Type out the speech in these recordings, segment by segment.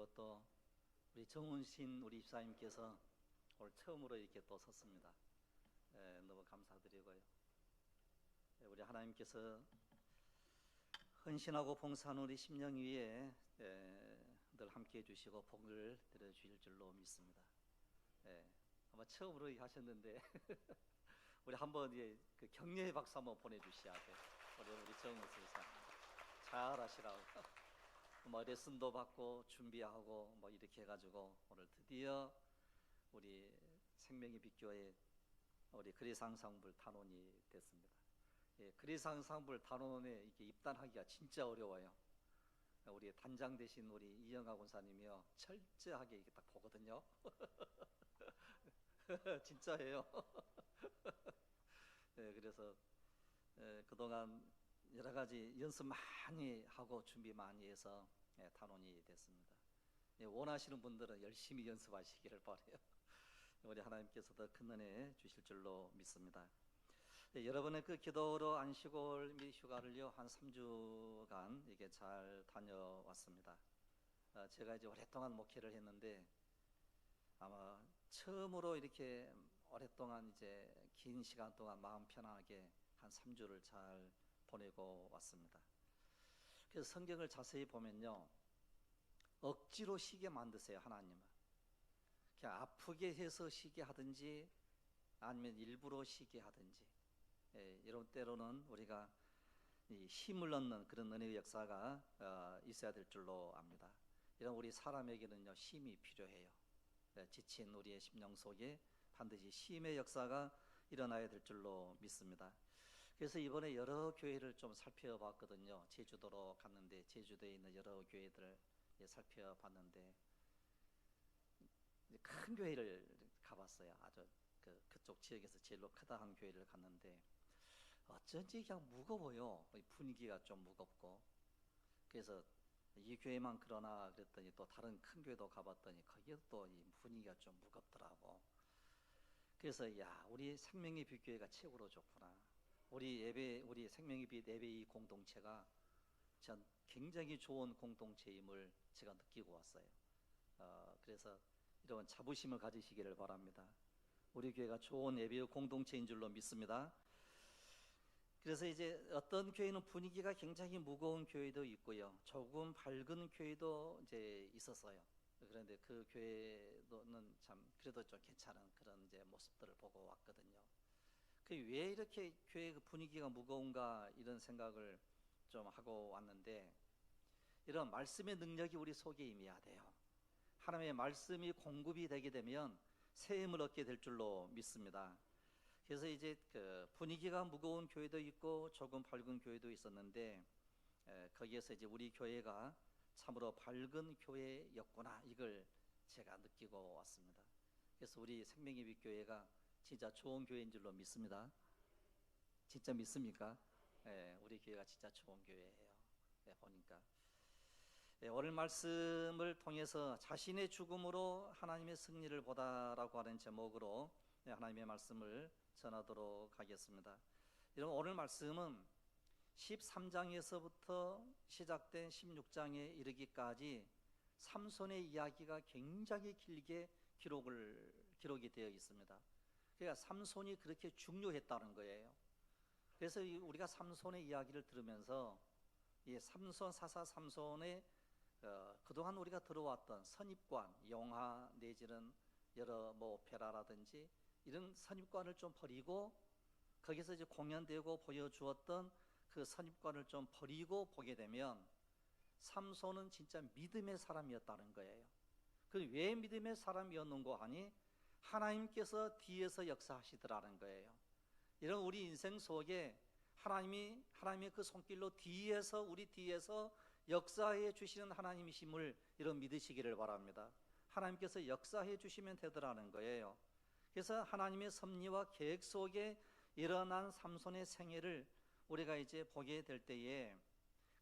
그리고 또 우리 정훈신 우리 집사님께서 오늘 처음으로 이렇게 또 섰습니다. 너무 감사드리고요. 우리 하나님께서 헌신하고 봉사하는 우리 심령 위에 늘 함께해 주시고 복을 드려 주실 줄로 믿습니다. 아마 처음으로 하셨는데 우리 한번 그 격려의 박수 한번 보내주셔야 돼요. 우리 정훈신 집사님 잘하시라고. 레슨도 받고 준비하고 이렇게 해가지고 오늘 드디어 우리 생명의 빛교회 우리 그리상상불 단원이 됐습니다. 그리상상불 단원에 이렇게 입단하기가 진짜 어려워요. 우리 단장 되신 우리 이영하 권사님이요 철저하게 이렇게 딱 보거든요. 진짜예요. 그래서 그동안 여러 가지 연습 많이 하고 준비 많이 해서 단원이 됐습니다. 원하시는 분들은 열심히 연습하시기를 바라요. 우리 하나님께서 더 큰 은혜 주실 줄로 믿습니다. 여러분의 그 기도로 안식월 및 휴가를요 한 3주간 이게 잘 다녀왔습니다. 제가 이제 오랫동안 목회를 했는데 아마 처음으로 이렇게 오랫동안 이제 긴 시간 동안 마음 편하게 한 3주를 잘 보내고 왔습니다. 그래서 성경을 자세히 보면요 억지로 쉬게 만드세요. 하나님은 그냥 아프게 해서 쉬게 하든지 아니면 일부러 쉬게 하든지 이런 때로는 우리가 이 힘을 얻는 그런 은혜의 역사가 있어야 될 줄로 압니다. 이런 우리 사람에게는요 쉼이 필요해요. 지친 우리의 심령 속에 반드시 쉼의 역사가 일어나야 될 줄로 믿습니다. 그래서 이번에 여러 교회를 좀 살펴봤거든요. 제주도로 갔는데 제주도에 있는 여러 교회들을 살펴봤는데 큰 교회를 가봤어요. 아주 그쪽 지역에서 제일로 크다 한 교회를 갔는데 어쩐지 그냥 무거워요. 분위기가 좀 무겁고. 그래서 이 교회만 그러나 그랬더니 또 다른 큰 교회도 가봤더니 거기에 또 이 분위기가 좀 무겁더라고. 그래서 야 우리 생명의 빛 교회가 최고로 좋구나. 우리 생명의 빛 예배 이 공동체가 전 굉장히 좋은 공동체임을 제가 느끼고 왔어요. 그래서 이런 자부심을 가지시기를 바랍니다. 우리 교회가 좋은 예배의 공동체인 줄로 믿습니다. 그래서 이제 어떤 교회는 분위기가 굉장히 무거운 교회도 있고요, 조금 밝은 교회도 이제 있었어요. 그런데 그 교회는 참 그래도 좀 괜찮은 그런 이제 모습들을 보고 왔거든요. 그 왜 이렇게 교회 분위기가 무거운가 이런 생각을 좀 하고 왔는데 이런 말씀의 능력이 우리 속에 임해야 돼요. 하나님의 말씀이 공급이 되게 되면 새 힘을 얻게 될 줄로 믿습니다. 그래서 이제 그 분위기가 무거운 교회도 있고 조금 밝은 교회도 있었는데 거기에서 이제 우리 교회가 참으로 밝은 교회였구나 이걸 제가 느끼고 왔습니다. 그래서 우리 생명의 빛 교회가 진짜 좋은 교회인 줄로 믿습니다. 진짜 믿습니까? 우리 교회가 진짜 좋은 교회예요. 보니까 오늘 말씀을 통해서 자신의 죽음으로 하나님의 승리를 보다라고 하는 제목으로 하나님의 말씀을 전하도록 하겠습니다. 여러분 오늘 말씀은 13장에서부터 시작된 16장에 이르기까지 삼손의 이야기가 굉장히 길게 기록이 되어 있습니다. 그러니까 삼손이 그렇게 중요했다는 거예요. 그래서 우리가 삼손의 이야기를 들으면서 이 삼손의 그동안 우리가 들어왔던 선입관, 영화 내지는 여러 오페라라든지 이런 선입관을 좀 버리고 거기서 이제 공연되고 보여주었던 그 선입관을 좀 버리고 보게 되면 삼손은 진짜 믿음의 사람이었다는 거예요. 그 왜 믿음의 사람이었는고 하니 하나님께서 뒤에서 역사하시더라는 거예요. 이런 우리 인생 속에 하나님의 그 손길로 우리 뒤에서 역사해 주시는 하나님이심을 이런 믿으시기를 바랍니다. 하나님께서 역사해 주시면 되더라는 거예요. 그래서 하나님의 섭리와 계획 속에 일어난 삼손의 생애를 우리가 이제 보게 될 때에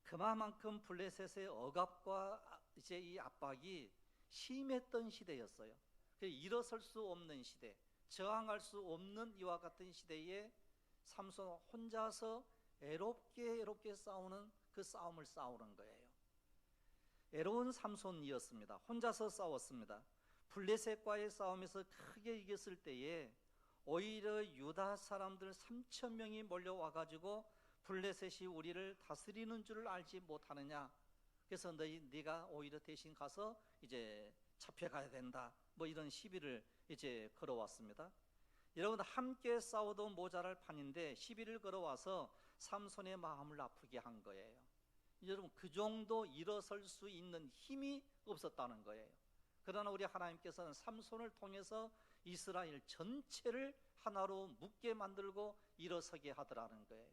그만큼 블레셋의 억압과 이제 이 압박이 심했던 시대였어요. 일어설 수 없는 시대, 저항할 수 없는 이와 같은 시대에 삼손 혼자서 애롭게 싸우는 그 싸움을 싸우는 거예요. 애로운 삼손이었습니다. 혼자서 싸웠습니다. 블레셋과의 싸움에서 크게 이겼을 때에 오히려 유다 사람들 3천 명이 몰려와가지고 블레셋이 우리를 다스리는 줄을 알지 못하느냐, 그래서 네가 오히려 대신 가서 이제 잡혀가야 된다, 뭐 이런 시비를 이제 걸어왔습니다. 여러분, 함께 싸워도 모자랄 판인데 시비를 걸어와서 삼손의 마음을 아프게 한 거예요. 여러분, 그 정도 일어설 수 있는 힘이 없었다는 거예요. 그러나 우리 하나님께서는 삼손을 통해서 이스라엘 전체를 하나로 묶게 만들고 일어서게 하더라는 거예요.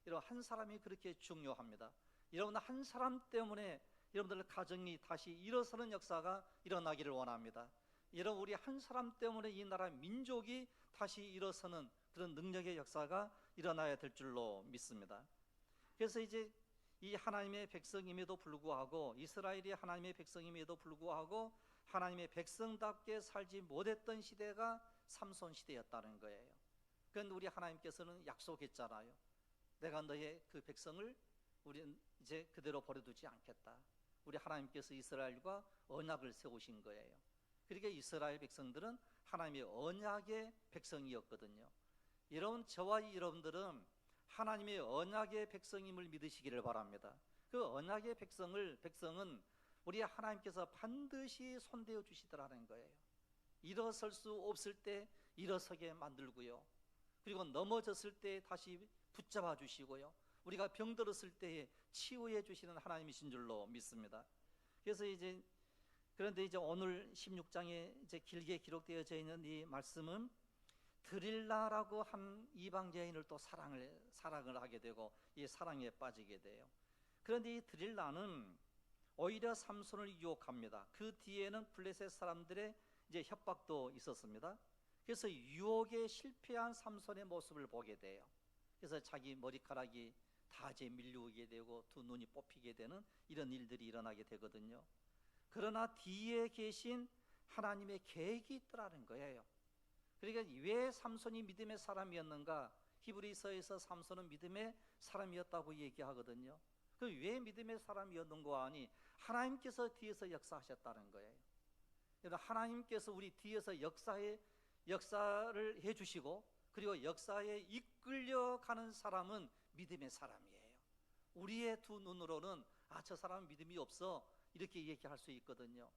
여러분, 한 사람이 그렇게 중요합니다. 여러분, 한 사람 때문에 여러분들 가정이 다시 일어서는 역사가 일어나기를 원합니다. 여러분, 우리 한 사람 때문에 이 나라 민족이 다시 일어서는 그런 능력의 역사가 일어나야 될 줄로 믿습니다. 그래서 이제 이 하나님의 백성임에도 불구하고, 이스라엘이 하나님의 백성임에도 불구하고 하나님의 백성답게 살지 못했던 시대가 삼손 시대였다는 거예요. 그런데 우리 하나님께서는 약속했잖아요. 내가 너의 그 백성을 우리는 이제 그대로 버려두지 않겠다. 우리 하나님께서 이스라엘과 언약을 세우신 거예요. 그러니까 이스라엘 백성들은 하나님의 언약의 백성이었거든요. 여러분, 저와 여러분들은 하나님의 언약의 백성임을 믿으시기를 바랍니다. 그 언약의 백성은 우리 하나님께서 반드시 손대어 주시더라는 거예요. 일어설 수 없을 때 일어서게 만들고요, 그리고 넘어졌을 때 다시 붙잡아 주시고요, 우리가 병들었을 때에 치유해 주시는 하나님이신 줄로 믿습니다. 그래서 그런데 오늘 16장에 이제 길게 기록되어져 있는 이 말씀은 드릴라라고 한 이방 여인을 또 사랑을 하게 되고 이 사랑에 빠지게 돼요. 그런데 이 드릴라는 오히려 삼손을 유혹합니다. 그 뒤에는 블레셋 사람들의 이제 협박도 있었습니다. 그래서 유혹에 실패한 삼손의 모습을 보게 돼요. 그래서 자기 머리카락이 다 이제 밀려오게 되고 두 눈이 뽑히게 되는 이런 일들이 일어나게 되거든요. 그러나 뒤에 계신 하나님의 계획이 있더라는 거예요. 그러니까 왜 삼손이 믿음의 사람이었는가? 히브리서에서 삼손은 믿음의 사람이었다고 얘기하거든요. 그 왜 믿음의 사람이었는가 하니 하나님께서 뒤에서 역사하셨다는 거예요. 하나님께서 우리 뒤에서 역사를 해주시고, 그리고 역사에 이끌려가는 사람은 믿음의 사람이에요. 우리의 두 눈으로는 저 사람은 믿음이 없어 이렇게 얘기할 수 있거든요.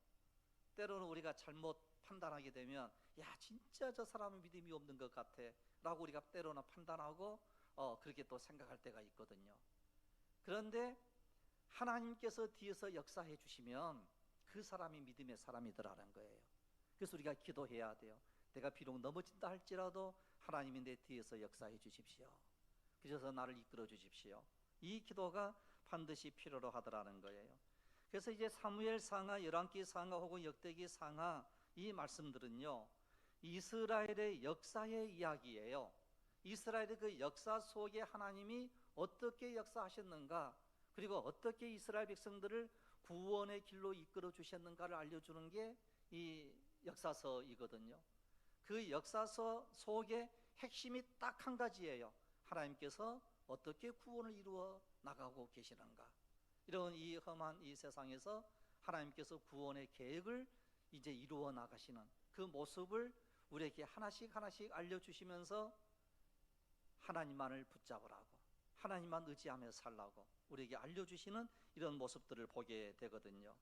때로는 우리가 잘못 판단하게 되면 진짜 저 사람은 믿음이 없는 것 같아 라고 우리가 때로는 판단하고 그렇게 또 생각할 때가 있거든요. 그런데 하나님께서 뒤에서 역사해 주시면 그 사람이 믿음의 사람이더라는 거예요. 그래서 우리가 기도해야 돼요. 내가 비록 넘어진다 할지라도 하나님이 내 뒤에서 역사해 주십시오. 그래서 나를 이끌어 주십시오. 이 기도가 반드시 필요로 하더라는 거예요. 그래서 이제 사무엘상하, 열왕기상하 혹은 역대기상하 이 말씀들은요, 이스라엘의 역사의 이야기예요. 이스라엘의 그 역사 속에 하나님이 어떻게 역사하셨는가, 그리고 어떻게 이스라엘 백성들을 구원의 길로 이끌어 주셨는가를 알려주는 게 이 역사서이거든요. 그 역사서 속에 핵심이 딱 한 가지예요. 하나님께서 어떻게 구원을 이루어 나가고 계시는가. 이런 이 험한 이 세상에서 하나님께서 구원의 계획을 이제 이루어 나가시는 그 모습을 우리에게 하나씩 알려주시면서 하나님만을 붙잡으라고, 하나님만 의지하며 살라고 우리에게 알려주시는 이런 모습들을 보게 되거든요.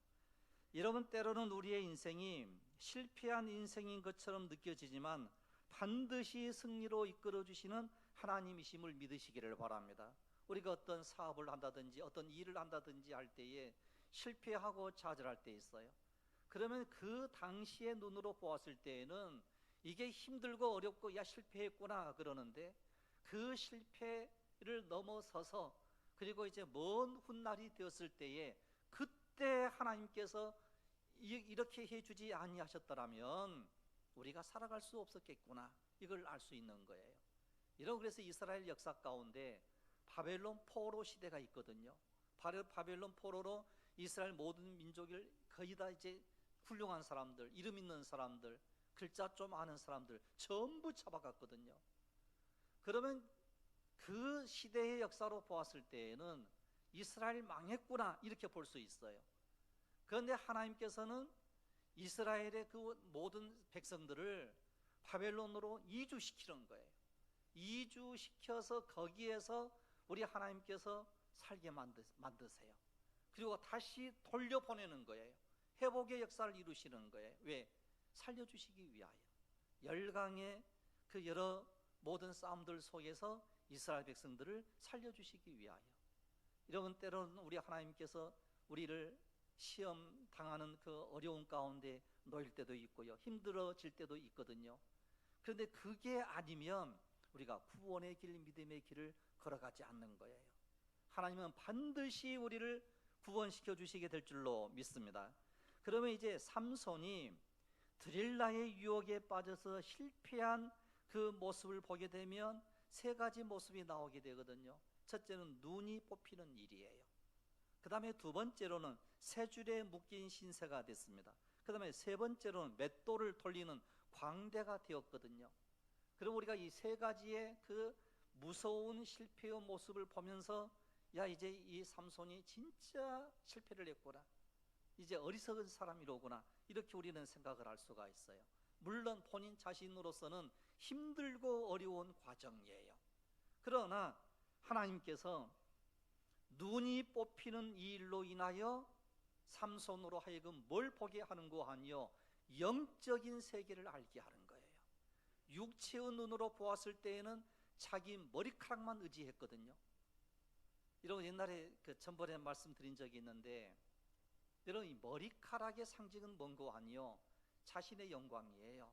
여러분, 때로는 우리의 인생이 실패한 인생인 것처럼 느껴지지만 반드시 승리로 이끌어주시는 하나님이심을 믿으시기를 바랍니다. 우리가 어떤 사업을 한다든지 어떤 일을 한다든지 할 때에 실패하고 좌절할 때 있어요. 그러면 그 당시의 눈으로 보았을 때에는 이게 힘들고 어렵고 실패했구나 그러는데, 그 실패를 넘어서서 그리고 이제 먼 훗날이 되었을 때에 그때 하나님께서 이렇게 해주지 아니하셨더라면 우리가 살아갈 수 없었겠구나, 이걸 알 수 있는 거예요. 그래서 이스라엘 역사 가운데 바벨론 포로 시대가 있거든요. 바벨론 포로로 이스라엘 모든 민족을 거의 다 이제 훌륭한 사람들, 이름 있는 사람들, 글자 좀 아는 사람들 전부 잡아갔거든요. 그러면 그 시대의 역사로 보았을 때에는 이스라엘 망했구나 이렇게 볼 수 있어요. 그런데 하나님께서는 이스라엘의 그 모든 백성들을 바벨론으로 이주시키는 거예요. 이주시켜서 거기에서 우리 하나님께서 살게 만드세요. 그리고 다시 돌려보내는 거예요. 회복의 역사를 이루시는 거예요. 왜? 살려주시기 위하여. 열강의 그 여러 모든 싸움들 속에서 이스라엘 백성들을 살려주시기 위하여. 이런 때로는 우리 하나님께서 우리를 시험 당하는 그 어려운 가운데 놓일 때도 있고요, 힘들어질 때도 있거든요. 그런데 그게 아니면 우리가 구원의 길, 믿음의 길을 걸어가지 않는 거예요. 하나님은 반드시 우리를 구원시켜 주시게 될 줄로 믿습니다. 그러면 이제 삼손이 드릴라의 유혹에 빠져서 실패한 그 모습을 보게 되면 세 가지 모습이 나오게 되거든요. 첫째는 눈이 뽑히는 일이에요. 그 다음에 두 번째로는 세 줄에 묶인 신세가 됐습니다. 그 다음에 세 번째로는 맷돌을 돌리는 광대가 되었거든요. 그럼 우리가 이 세 가지의 그 무서운 실패의 모습을 보면서 야, 이제 이 삼손이 진짜 실패를 했구나, 이제 어리석은 사람이로구나, 이렇게 우리는 생각을 할 수가 있어요. 물론 본인 자신으로서는 힘들고 어려운 과정이에요. 그러나 하나님께서 눈이 뽑히는 이 일로 인하여 삼손으로 하여금 뭘 보게 하는고 하니요, 영적인 세계를 알게 하는 거예요. 육체의 눈으로 보았을 때에는 자기 머리카락만 의지했거든요. 이런 옛날에 그 전번에 말씀드린 적이 있는데, 여러분, 이 머리카락의 상징은 뭔고 하니요, 자신의 영광이에요.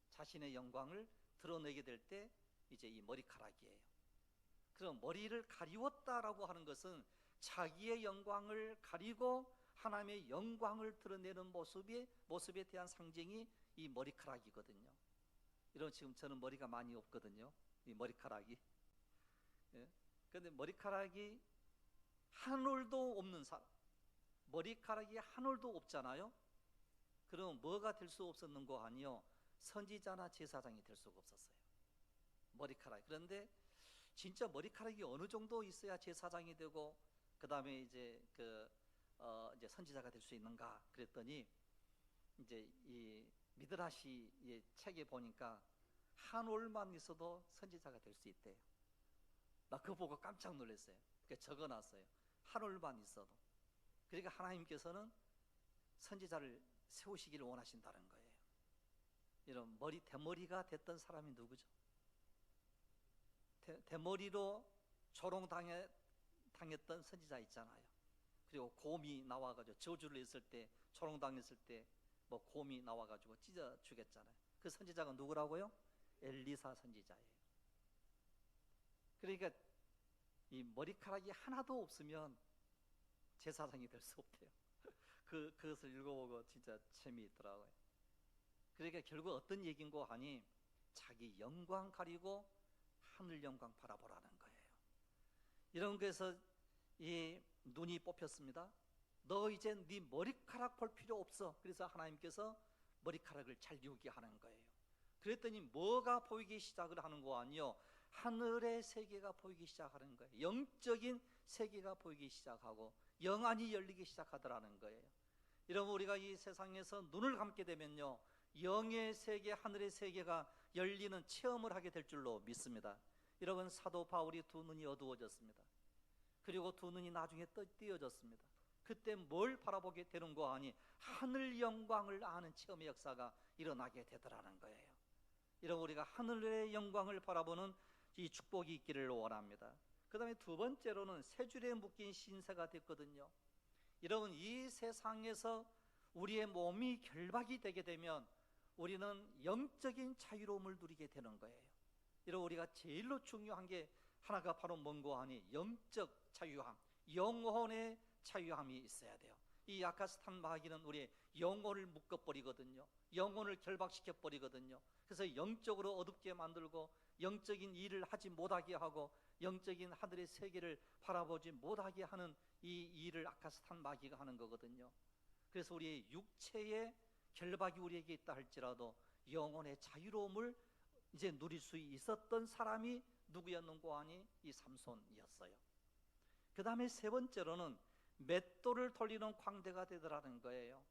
자신의 영광을 드러내게 될 때 이제 이 머리카락이에요. 그럼 머리를 가리웠다라고 하는 것은 자기의 영광을 가리고 하나님의 영광을 드러내는 모습에 대한 상징이 이 머리카락이거든요. 이런, 지금 저는 머리가 많이 없거든요, 이 머리카락이. 예? 그런데 머리카락이 한 올도 없는 사람, 머리카락이 한 올도 없잖아요. 그럼 뭐가 될 수 없었는고 하니요, 선지자나 제사장이 될 수가 없었어요, 머리카락. 그런데 진짜 머리카락이 어느 정도 있어야 제사장이 되고 그 다음에 이제 이제 선지자가 될 수 있는가 그랬더니, 이제 이 미드라시의 책에 보니까 한 올만 있어도 선지자가 될 수 있대요. 나 그거 보고 깜짝 놀랐어요. 그러니까 적어놨어요. 한 올만 있어도. 그러니까 하나님께서는 선지자를 세우시기를 원하신다는 거예요. 이런 대머리가 됐던 사람이 누구죠? 대머리로 조롱당했던 선지자 있잖아요. 그리고 곰이 나와가지고 저주를 했을 때, 조롱당했을 때 뭐 곰이 나와가지고 찢어 죽였잖아요. 그 선지자가 누구라고요? 엘리사 선지자예요. 그러니까 이 머리카락이 하나도 없으면 제사장이 될 수 없대요. 그것을 읽어보고 진짜 재미있더라고요. 그러니까 결국 어떤 얘기인고 하니, 자기 영광 가리고 하늘 영광 바라보라는 거예요. 이런 거에서 이 눈이 뽑혔습니다. 너 이제 네 머리카락 볼 필요 없어. 그래서 하나님께서 머리카락을 잘리우게 하는 거예요. 그랬더니 뭐가 보이기 시작을 하는 거 아니요, 하늘의 세계가 보이기 시작하는 거예요. 영적인 세계가 보이기 시작하고 영안이 열리기 시작하더라는 거예요. 여러분, 우리가 이 세상에서 눈을 감게 되면요, 영의 세계, 하늘의 세계가 열리는 체험을 하게 될 줄로 믿습니다. 여러분, 사도 바울이 두 눈이 어두워졌습니다. 그리고 두 눈이 나중에 띄어졌습니다. 그때 뭘 바라보게 되는고 하니, 하늘 영광을 아는 체험의 역사가 일어나게 되더라는 거예요. 여러분, 우리가 하늘의 영광을 바라보는 이 축복이 있기를 원합니다. 그 다음에 두 번째로는 세 줄에 묶인 신세가 됐거든요. 여러분, 이 세상에서 우리의 몸이 결박이 되게 되면 우리는 영적인 자유로움을 누리게 되는 거예요. 여러분, 우리가 제일로 중요한 게 하나가 바로 뭔고 하니, 영적 자유함, 영혼의 자유함이 있어야 돼요. 이 아카스탄 마귀는 우리의 영혼을 묶어버리거든요. 영혼을 결박시켜버리거든요. 그래서 영적으로 어둡게 만들고 영적인 일을 하지 못하게 하고 영적인 하늘의 세계를 바라보지 못하게 하는 이 일을 아카스탄 마귀가 하는 거거든요. 그래서 우리의 육체의 결박이 우리에게 있다 할지라도 영혼의 자유로움을 이제 누릴 수 있었던 사람이 누구였는고 하니, 이 삼손이었어요. 그 다음에 세 번째로는 맷돌을 돌리는 광대가 되더라는 거예요.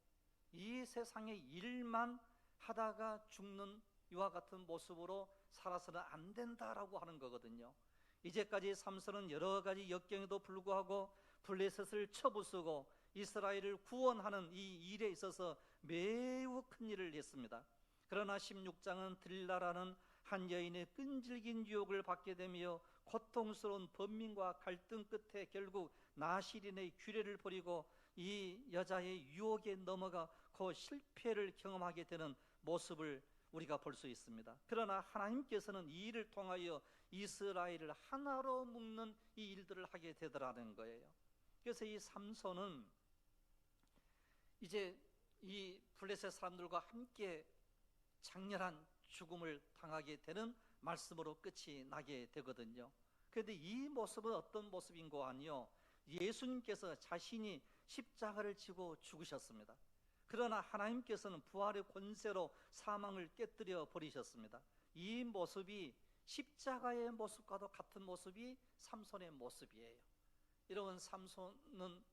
이 세상의 일만 하다가 죽는 이와 같은 모습으로 살아서는 안 된다라고 하는 거거든요. 이제까지 삼손은 여러 가지 역경에도 불구하고 블레셋을 쳐부수고 이스라엘을 구원하는 이 일에 있어서 매우 큰 일을 했습니다. 그러나 16장은 들릴라라는 한 여인의 끈질긴 유혹을 받게 되며 고통스러운 번민과 갈등 끝에 결국 나시린의 규례를 버리고 이 여자의 유혹에 넘어가 그 실패를 경험하게 되는 모습을 우리가 볼 수 있습니다. 그러나 하나님께서는 이 일을 통하여 이스라엘을 하나로 묶는 이 일들을 하게 되더라는 거예요. 그래서 이 삼손은 이제 이 블레셋 사람들과 함께 장렬한 죽음을 당하게 되는 말씀으로 끝이 나게 되거든요. 그런데 이 모습은 어떤 모습인고 하니요, 예수님께서 자신이 십자가를 지고 죽으셨습니다. 그러나 하나님께서는 부활의 권세로 사망을 깨뜨려 버리셨습니다. 이 모습이 십자가의 모습과도 같은 모습이 삼손의 모습이에요. 여러분, 삼손은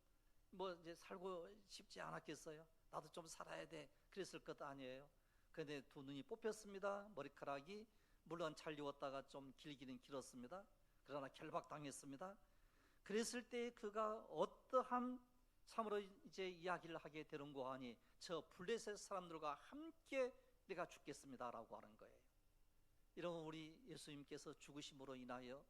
뭐 이제 살고 싶지 않았겠어요? 나도 좀 살아야 돼, 그랬을 것 아니에요. 그런데 두 눈이 뽑혔습니다. 머리카락이 물론 잘리웠다가 좀 길기는 길었습니다. 그러나 결박당했습니다. 그랬을 때 그가 어떠한 참으로 이제 이야기를 하게 되는고 하니, 저 블레셋 사람들과 함께 내가 죽겠습니다라고 하는 거예요. 여러분, 우리 예수님께서 죽으심으로 인하여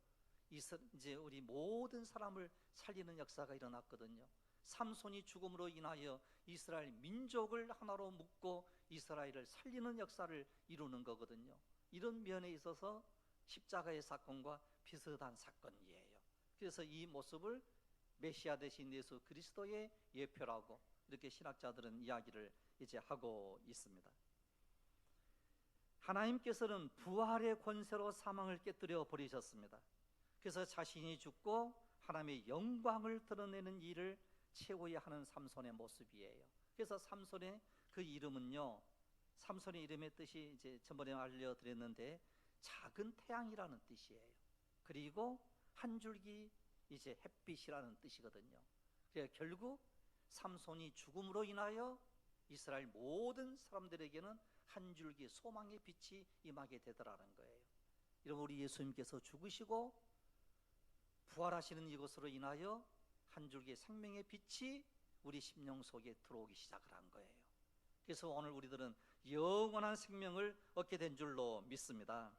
이제 우리 모든 사람을 살리는 역사가 일어났거든요. 삼손이 죽음으로 인하여 이스라엘 민족을 하나로 묶고 이스라엘을 살리는 역사를 이루는 거거든요. 이런 면에 있어서 십자가의 사건과 비슷한 사건이에요. 그래서 이 모습을 메시아 되신 예수 그리스도의 예표라고 이렇게 신학자들은 이야기를 이제 하고 있습니다. 하나님께서는 부활의 권세로 사망을 깨뜨려 버리셨습니다. 그래서 자신이 죽고 하나님의 영광을 드러내는 일을 채워야 하는 삼손의 모습이에요. 그래서 삼손의 그 이름은요, 삼손의 이름의 뜻이 이제 전번에 알려드렸는데 작은 태양이라는 뜻이에요. 그리고 한 줄기 이제 햇빛이라는 뜻이거든요. 그래서 결국 삼손이 죽음으로 인하여 이스라엘 모든 사람들에게는 한 줄기 소망의 빛이 임하게 되더라는 거예요. 여러분, 우리 예수님께서 죽으시고 부활하시는 이것으로 인하여 한 줄기 생명의 빛이 우리 심령 속에 들어오기 시작을 한 거예요. 그래서 오늘 우리들은 영원한 생명을 얻게 된 줄로 믿습니다.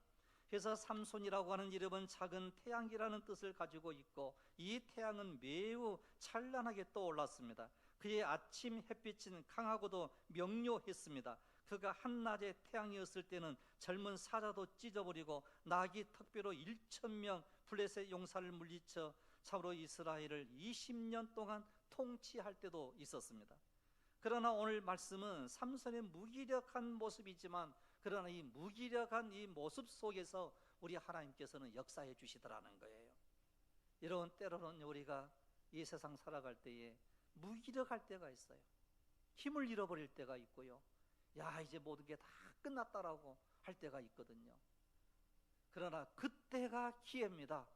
그래서 삼손이라고 하는 이름은 작은 태양이라는 뜻을 가지고 있고, 이 태양은 매우 찬란하게 떠올랐습니다. 그의 아침 햇빛은 강하고도 명료했습니다. 그가 한낮의 태양이었을 때는 젊은 사자도 찢어버리고 나귀 턱뼈로 1,000명 블레셋 용사를 물리쳐 참으로 이스라엘을 20년 동안 통치할 때도 있었습니다. 그러나 오늘 말씀은 삼손의 무기력한 모습이지만, 그러나 이 무기력한 이 모습 속에서 우리 하나님께서는 역사해 주시더라는 거예요. 여러분, 때로는 우리가 이 세상 살아갈 때에 무기력할 때가 있어요. 힘을 잃어버릴 때가 있고요, 야, 이제 모든 게 다 끝났다라고 할 때가 있거든요. 그러나 그때가 기회입니다.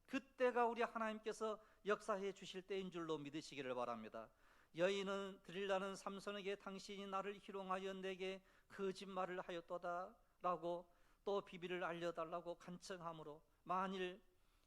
그때가 우리 하나님께서 역사해 주실 때인 줄로 믿으시기를 바랍니다. 여인은 들릴라는 삼손에게 당신이 나를 희롱하여 내게 거짓말을 하였도다 라고 또 비밀을 알려달라고 간청함으로, 만일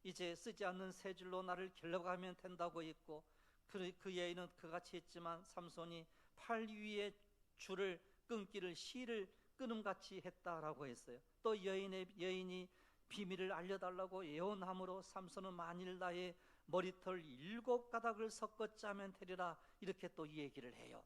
이제 쓰지 않는 새 줄로 나를 결박하면 된다고 했고, 그 여인은 그같이 했지만 삼손이 팔 위에 줄을 끊기를 실을 끊음같이 했다라고 했어요. 또 여인이 비밀을 알려달라고 예언함으로 삼손은 만일 나의 머리털 7가닥을 섞어 짜면 되리라, 이렇게 또 이 얘기를 해요.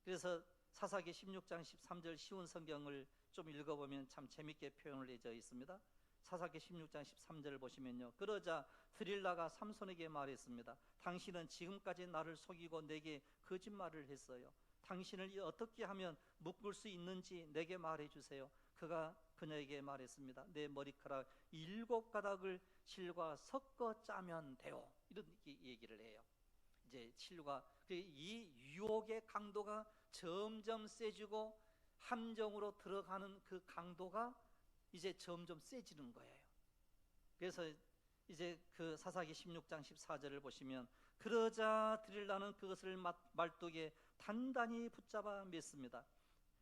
그래서 사사기 16장 13절 쉬운 성경을 좀 읽어보면 참 재밌게 표현을 해져 있습니다. 사사기 16장 13절을 보시면요, 그러자 드릴라가 삼손에게 말했습니다. 당신은 지금까지 나를 속이고 내게 거짓말을 했어요. 당신을 어떻게 하면 묶을 수 있는지 내게 말해주세요. 그가 그녀에게 말했습니다. 내 머리카락 7가닥을 실과 섞어 짜면 돼요. 이런 얘기를 해요. 이제 실과 이 유혹의 강도가 점점 세지고 함정으로 들어가는 그 강도가 이제 점점 세지는 거예요. 그래서 이제 그 사사기 16장 14절을 보시면, 그러자 드릴라는 그것을 말뚝에 단단히 붙잡아 맸습니다.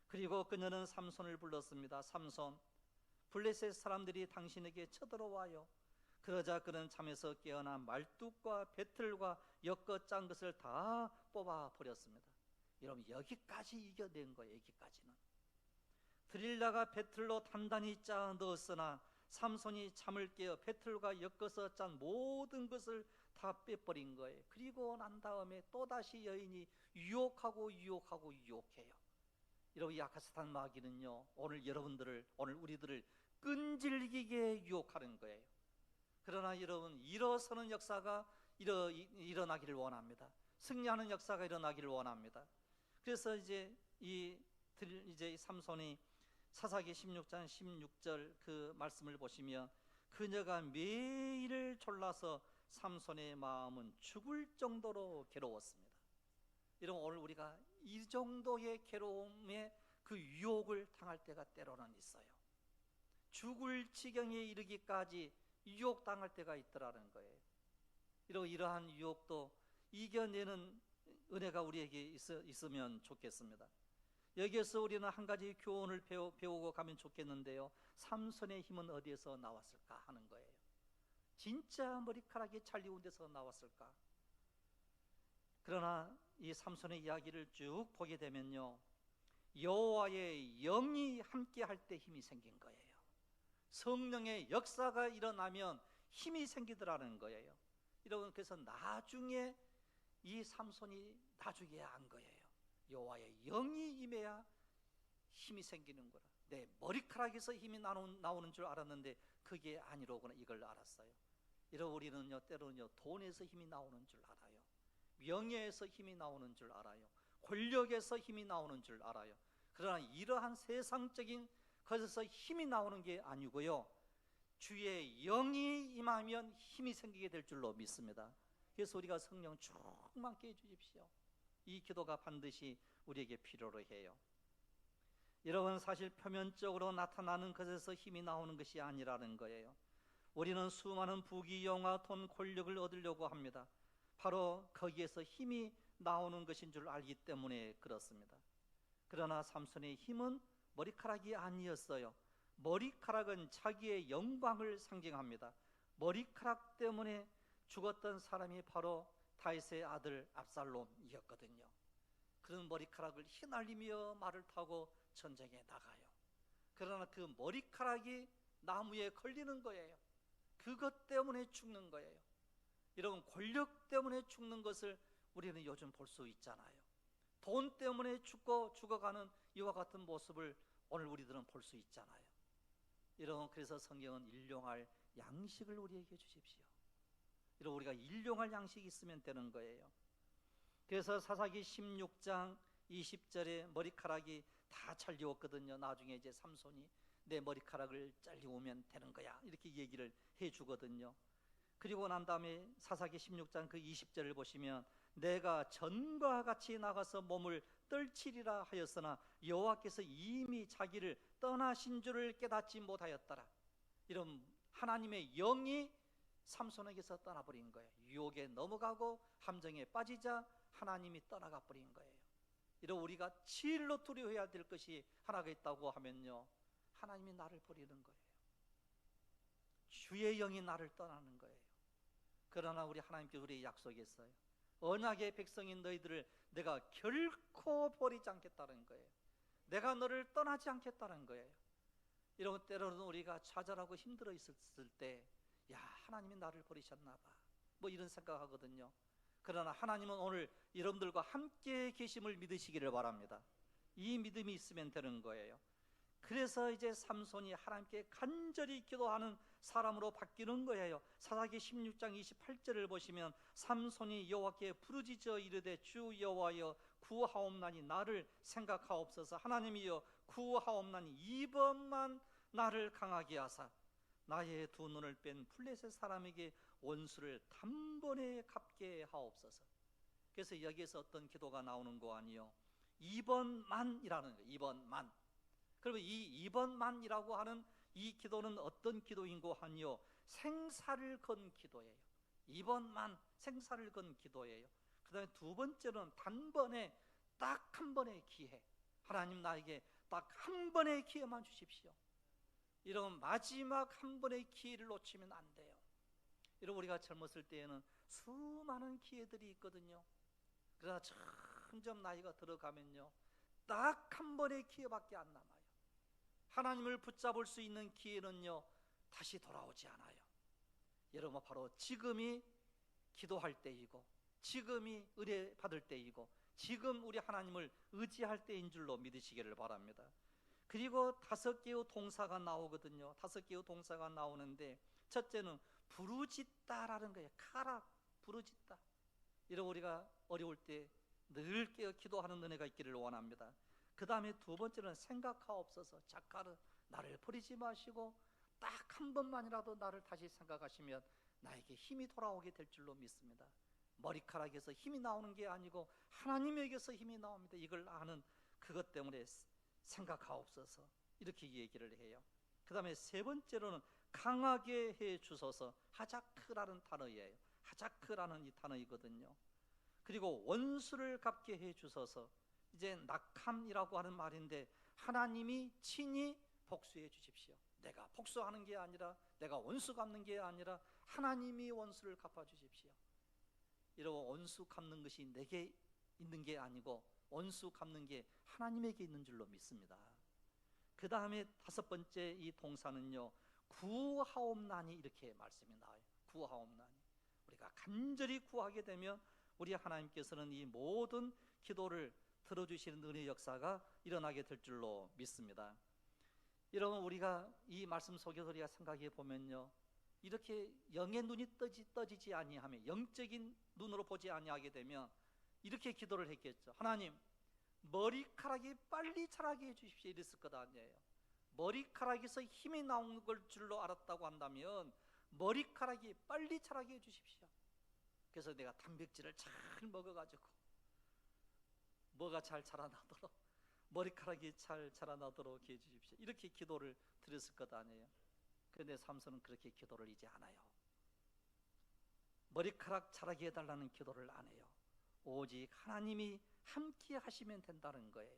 그리고 그녀는 삼손을 불렀습니다. 삼손, 블레셋 사람들이 당신에게 쳐들어와요. 그러자 그는 잠에서 깨어나 말뚝과 배틀과 엮어 짠 것을 다 뽑아 버렸습니다. 여러분, 여기까지 이겨낸 거예요. 여기까지는. 드릴라가 배틀로 단단히 짜 넣었으나 삼손이 잠을 깨어 배틀과 엮어서 짠 모든 것을 다 빼버린 거예요. 그리고 난 다음에 또다시 여인이 유혹해요. 여러분, 야카스탄 마귀는요, 오늘 여러분들을, 오늘 우리들을 끈질기게 유혹하는 거예요. 그러나 여러분, 일어서는 역사가 일어나기를 원합니다. 승리하는 역사가 일어나기를 원합니다. 그래서 이제 이 삼손이 사사기 16장 16절 그 말씀을 보시면, 그녀가 매일 졸라서 삼손의 마음은 죽을 정도로 괴로웠습니다. 여러분, 오늘 우리가 이 정도의 괴로움에 그 유혹을 당할 때가 때로는 있어요. 죽을 지경에 이르기까지 유혹당할 때가 있더라는 거예요. 이러한 유혹도 이겨내는 은혜가 우리에게 있으면 좋겠습니다. 여기에서 우리는 한 가지 교훈을 배우고 가면 좋겠는데요, 삼손의 힘은 어디에서 나왔을까 하는 거예요. 진짜 머리카락이 잘리운 데서 나왔을까? 그러나 이 삼손의 이야기를 쭉 보게 되면요, 여호와의 영이 함께 할 때 힘이 생긴 거예요. 성령의 역사가 일어나면 힘이 생기더라는 거예요. 여러분, 그래서 나중에 이 삼손이 나중에 안 거예요. 여호와의 영이 임해야 힘이 생기는 거라. 내 머리카락에서 힘이 나오는 줄 알았는데 그게 아니로구나, 이걸 알았어요. 여러분, 우리는요, 때로는요, 돈에서 힘이 나오는 줄 알아요. 명예에서 힘이 나오는 줄 알아요. 권력에서 힘이 나오는 줄 알아요. 그러나 이러한 세상적인 것에서 힘이 나오는 게 아니고요, 주의 영이 임하면 힘이 생기게 될 줄로 믿습니다. 그래서 우리가 성령 충만케 해주십시오. 이 기도가 반드시 우리에게 필요로 해요. 여러분, 사실 표면적으로 나타나는 것에서 힘이 나오는 것이 아니라는 거예요. 우리는 수많은 부귀영화, 돈, 권력을 얻으려고 합니다. 바로 거기에서 힘이 나오는 것인 줄 알기 때문에 그렇습니다. 그러나 삼손의 힘은 머리카락이 아니었어요. 머리카락은 자기의 영광을 상징합니다. 머리카락 때문에 죽었던 사람이 바로 다윗의 아들 압살롬이었거든요. 그런 머리카락을 휘날리며 말을 타고 전쟁에 나가요. 그러나 그 머리카락이 나무에 걸리는 거예요. 그것 때문에 죽는 거예요. 여러분, 권력 때문에 죽는 것을 우리는 요즘 볼 수 있잖아요. 돈 때문에 죽어가는 이와 같은 모습을 오늘 우리들은 볼 수 있잖아요. 여러분, 그래서 성경은 일용할 양식을 우리에게 주십시오. 여러분, 우리가 일용할 양식이 있으면 되는 거예요. 그래서 사사기 16장 20절에 머리카락이 다 잘리웠거든요. 나중에 이제 삼손이 내 머리카락을 잘리우면 되는 거야, 이렇게 얘기를 해주거든요. 그리고 난 다음에 사사기 16장 그 20절을 보시면, 내가 전과 같이 나가서 몸을 떨치리라 하였으나 여호와께서 이미 자기를 떠나신 줄을 깨닫지 못하였더라. 이런 하나님의 영이 삼손에게서 떠나버린 거예요. 유혹에 넘어가고 함정에 빠지자 하나님이 떠나가 버린 거예요. 이런 우리가 진로 두려워해야 될 것이 하나가 있다고 하면요, 하나님이 나를 버리는 거예요. 주의 영이 나를 떠나는 거예요. 그러나 우리 하나님께서 우리에게 약속했어요. 언약의 백성인 너희들을 내가 결코 버리지 않겠다는 거예요. 내가 너를 떠나지 않겠다는 거예요. 이런 때로는 우리가 좌절하고 힘들어 있었을 때, 야, 하나님이 나를 버리셨나 봐, 뭐 이런 생각하거든요. 그러나 하나님은 오늘 여러분들과 함께 계심을 믿으시기를 바랍니다. 이 믿음이 있으면 되는 거예요. 그래서 이제 삼손이 하나님께 간절히 기도하는 사람으로 바뀌는 거예요. 사사기 16장 28절을 보시면, 삼손이 여호와께 부르짖어 이르되 주 여호와여 구하옵나니 나를 생각하옵소서. 하나님이여 구하옵나니 이번만 나를 강하게 하사 나의 두 눈을 뺀 블레셋 사람에게 원수를 단번에 갚게 하옵소서. 그래서 여기에서 어떤 기도가 나오는 거 아니요, 이번만이라는 거예요. 이번만. 그러면 이 이번만이라고 하는 이 기도는 어떤 기도인고 하니요, 생사를 건 기도예요. 이번만, 생사를 건 기도예요. 그 다음에 두 번째는 단번에 딱 한 번의 기회, 하나님 나에게 딱 한 번의 기회만 주십시오. 이런 마지막 한 번의 기회를 놓치면 안 돼요. 여러분, 우리가 젊었을 때에는 수많은 기회들이 있거든요. 그러나 점점 나이가 들어가면요, 딱 한 번의 기회밖에 안 남아요. 하나님을 붙잡을 수 있는 기회는요, 다시 돌아오지 않아요. 여러분, 바로 지금이 기도할 때이고, 지금이 은혜 받을 때이고, 지금 우리 하나님을 의지할 때인 줄로 믿으시기를 바랍니다. 그리고 5개의 동사가 나오거든요. 5개의 동사가 나오는데, 첫째는 부르짖다라는 거예요. 카라, 부르짖다. 이런 우리가 어려울 때 늘 깨어 기도하는 은혜가 있기를 원합니다. 그 다음에 두 번째는 생각하옵소서. 작가를 나를 버리지 마시고 딱 한 번만이라도 나를 다시 생각하시면 나에게 힘이 돌아오게 될 줄로 믿습니다. 머리카락에서 힘이 나오는 게 아니고 하나님에게서 힘이 나옵니다. 이걸 아는 그것 때문에 생각하옵소서, 이렇게 얘기를 해요. 그 다음에 세 번째로는 강하게 해 주소서. 하자크라는 단어예요. 하자크라는 이 단어이거든요. 그리고 원수를 갚게 해 주소서. 이제 낙함이라고 하는 말인데, 하나님이 친히 복수해 주십시오. 내가 복수하는 게 아니라, 내가 원수 갚는 게 아니라 하나님이 원수를 갚아 주십시오. 이러고 원수 갚는 것이 내게 있는 게 아니고 원수 갚는 게 하나님에게 있는 줄로 믿습니다. 그 다음에 5번째 이 동사는요, 구하옵나니, 이렇게 말씀이 나와요. 구하옵나니. 우리가 간절히 구하게 되면 우리 하나님께서는 이 모든 기도를 들어주시는 은혜의 역사가 일어나게 될 줄로 믿습니다. 여러분, 우리가 이 말씀 속에서 우리가 생각해 보면요, 이렇게 영의 눈이 떠지지 아니하면, 영적인 눈으로 보지 아니하게 되면 이렇게 기도를 했겠죠. 하나님, 머리카락이 빨리 자라게 해주십시오, 이랬을 것 아니에요. 머리카락에서 힘이 나오는 걸 줄로 알았다고 한다면 머리카락이 빨리 자라게 해주십시오. 그래서 내가 단백질을 잘 먹어가지고 뭐가 잘 자라나도록, 머리카락이 잘 자라나도록 해주십시오, 이렇게 기도를 드렸을 것 아니에요. 그런데 삼손은 그렇게 기도를 이제 안 해요. 머리카락 자라게 해달라는 기도를 안 해요. 오직 하나님이 함께 하시면 된다는 거예요.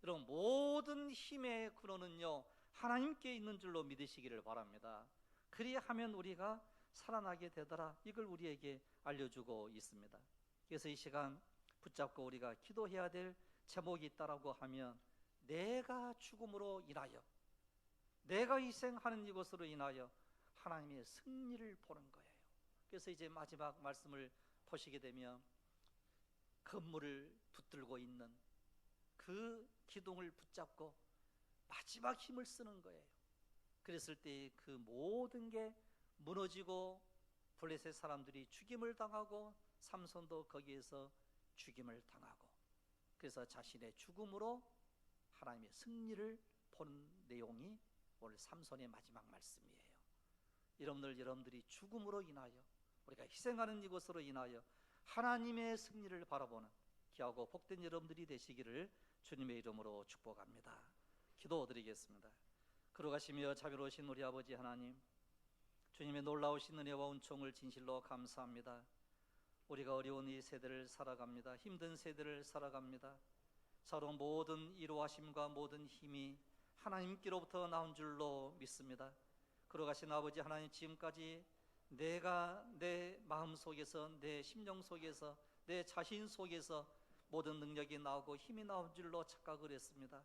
여러분, 모든 힘의 근원은요, 하나님께 있는 줄로 믿으시기를 바랍니다. 그리하면 우리가 살아나게 되더라, 이걸 우리에게 알려주고 있습니다. 그래서 이 시간 붙잡고 우리가 기도해야 될 제목이 있다라고 하면, 내가 죽음으로 인하여, 내가 희생하는 이것으로 인하여 하나님의 승리를 보는 거예요. 그래서 이제 마지막 말씀을 보시게 되면, 건물을 붙들고 있는 그 기둥을 붙잡고 마지막 힘을 쓰는 거예요. 그랬을 때 그 모든 게 무너지고 블레셋 사람들이 죽임을 당하고 삼손도 거기에서 죽임을 당하고, 그래서 자신의 죽음으로 하나님의 승리를 보는 내용이 오늘 삼손의 마지막 말씀이에요. 여러분들이 죽음으로 인하여, 우리가 희생하는 이것으로 인하여 하나님의 승리를 바라보는 귀하고 복된 여러분들이 되시기를 주님의 이름으로 축복합니다. 기도드리겠습니다. 걸어가시며 자비로우신 우리 아버지 하나님, 주님의 놀라우신 은혜와 은총을 진실로 감사합니다. 우리가 어려운 이 세대를 살아갑니다. 힘든 세대를 살아갑니다. 서로 모든 이루하심과 모든 힘이 하나님께로부터 나온 줄로 믿습니다. 걸어가신 아버지 하나님, 지금까지 내가 내 마음 속에서, 내 심령 속에서, 내 자신 속에서 모든 능력이 나오고 힘이 나온 줄로 착각을 했습니다.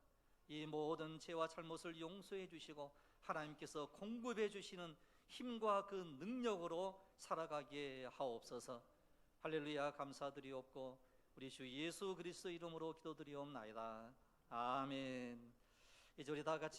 이 모든 죄와 잘못을 용서해 주시고 하나님께서 공급해 주시는 힘과 그 능력으로 살아가게 하옵소서. 할렐루야, 감사드리옵고 우리 주 예수 그리스도 이름으로 기도드리옵나이다. 아멘. 이제 우리 다 같이